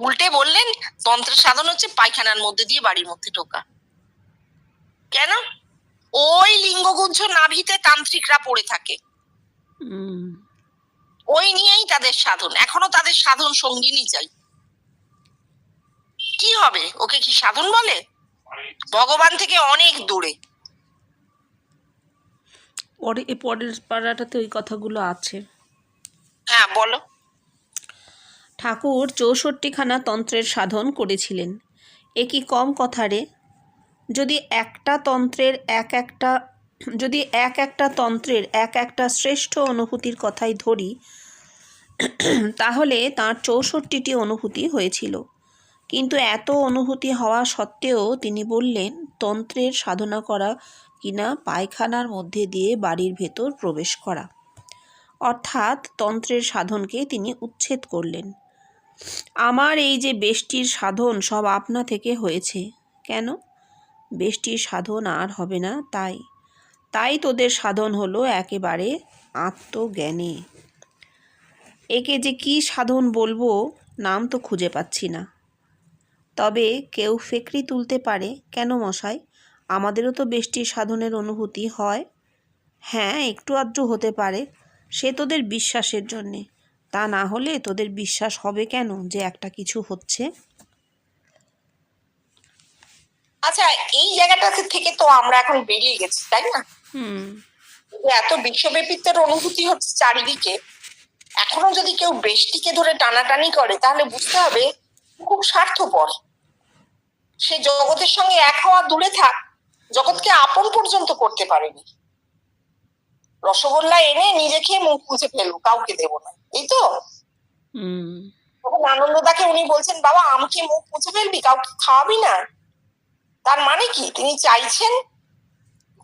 উল্টে বললেন তন্ত্রের সাধন হচ্ছে পায়খানার মধ্যে দিয়ে বাড়ির মধ্যে ঢোকা। কেন? ওই লিঙ্গগুজ্জ নাভিতে তান্ত্রিকরা পড়ে থাকে, ওই নিয়েই তাদের সাধন। এখনো তাদের সাধন সঙ্গিনী চাই। কি হবে? ওকে কি সাধন বলে? ভগবান থেকে অনেক দূরে। পরের পাড়াটাতে ওই কথাগুলো আছে। হ্যাঁ বলো। ঠাকুর 64খানা তন্ত্রের সাধন করেছিলেন, এ কি কম কথা রে? যদি এক একটা তন্ত্রের এক একটা শ্রেষ্ঠ অনুভূতির কথাই ধরি, তাহলে তাঁর 64টি অনুভূতি হয়েছিল। কিন্তু এত অনুভূতি হওয়া সত্ত্বেও তিনি বললেন তন্ত্রের সাধনা করা কিনা পায়খানার মধ্যে দিয়ে বাড়ির ভেতর প্রবেশ করা, অর্থাৎ তন্ত্রের সাধনকে তিনি উচ্ছেদ করলেন। আমার এই যে বেষ্টির সাধন সব আপনা থেকে হয়েছে। কেন? বেষ্টির সাধন আর হবে না, তাই তোদের সাধন হলো একেবারে আত্মজ্ঞানে। একে যে কি সাধন বলবো, নাম তো খুঁজে পাচ্ছি না। তবে কেউ ফেকরি তুলতে পারে, কেন মশাই, আমাদেরও তো বেষ্টির সাধনের অনুভূতি হয়। হ্যাঁ, একটু আধটু হতে পারে, সে তোদের বিশ্বাসের জন্যে। তা না হলে তোদের বিশ্বাস হবে কেন যে একটা কিছু হচ্ছে? আচ্ছা, এই জায়গাটা থেকে তো আমরা এখন বেরিয়ে গেছি, তাই না? এত বিশ্বব্যাপিত্বের অনুভূতি হচ্ছে চারিদিকে, এখনো যদি কেউ বেষ্টিকে ধরে টানাটানি করে তাহলে বুঝতে হবে খুব স্বার্থপর। সে জগতের সঙ্গে এক হওয়া দূরে থাক, জগৎকে আপন পর্যন্ত করতে পারেনি। রসগোল্লা এনে নিজে খেয়ে মুখ মুছে ফেলবো, কাউকে দেবো না, এই তো। তখন আনন্দদাকে উনি বলছেন, বাবা আমকে মুখ মুছে ফেলবি, কাউকে খাওয়াবি না। তার মানে কি? তিনি চাইছেন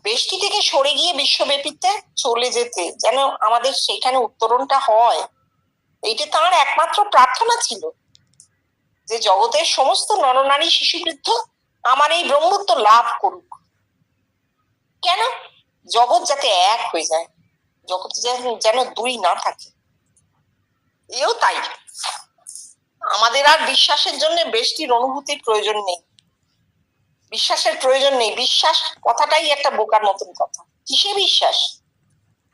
বেষ্টি থেকে সরে গিয়ে বিশ্বব্যাপীতে চলে যেতে, যেন আমাদের সেখানে উত্তরণটা হয়। এইটা তাঁর একমাত্র প্রার্থনা ছিল, যে জগতের সমস্ত নরনারী শিশুবৃদ্ধ আমার এই ব্রহ্মত্ব লাভ করুক। কেন? জগৎ যাতে এক হয়ে যায়, জগতে যেন দুই না থাকে। এও তাই, আমাদের আর বিশ্বাসের জন্য বেষ্টির অনুভূতির প্রয়োজন নেই, বিশ্বাসের প্রয়োজন নেই। বিশ্বাস কথাটাই একটা বোকার মতন কথা। কিসে বিশ্বাস?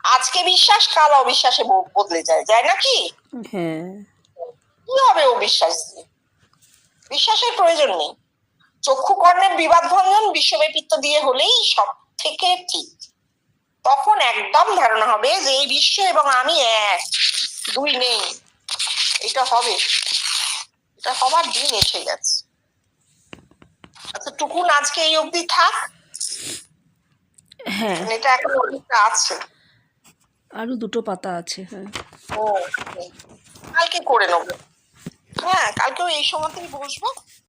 আজকে বিশ্বাস কাল অবিশ্বাসে বদলে যায়, যায় নাকি? হ্যাঁ, কি হবে ও বিশ্বাস দিয়ে? বিশ্বাসের প্রয়োজন নেই। চক্ষু কর্ণের বিবাদ ভঞ্জন বিশ্বব্যাপিত্ব দিয়ে হলেই সব থেকে ঠিক। তখন একদম ধারণা হবে যে এই বিশ্ব এবং আমি এক, দুই নেই। এটা হবে, এটা হবার দিন এসে গেছে। আচ্ছা, টুকুন আজকে এই অবধি থাক। হ্যাঁ, এটা এখন অনেকটা আছে, আরো 2টো পাতা আছে। হ্যাঁ, ও কালকে করে নেবো। হ্যাঁ, কালকেও এই সময়তেই বসবো।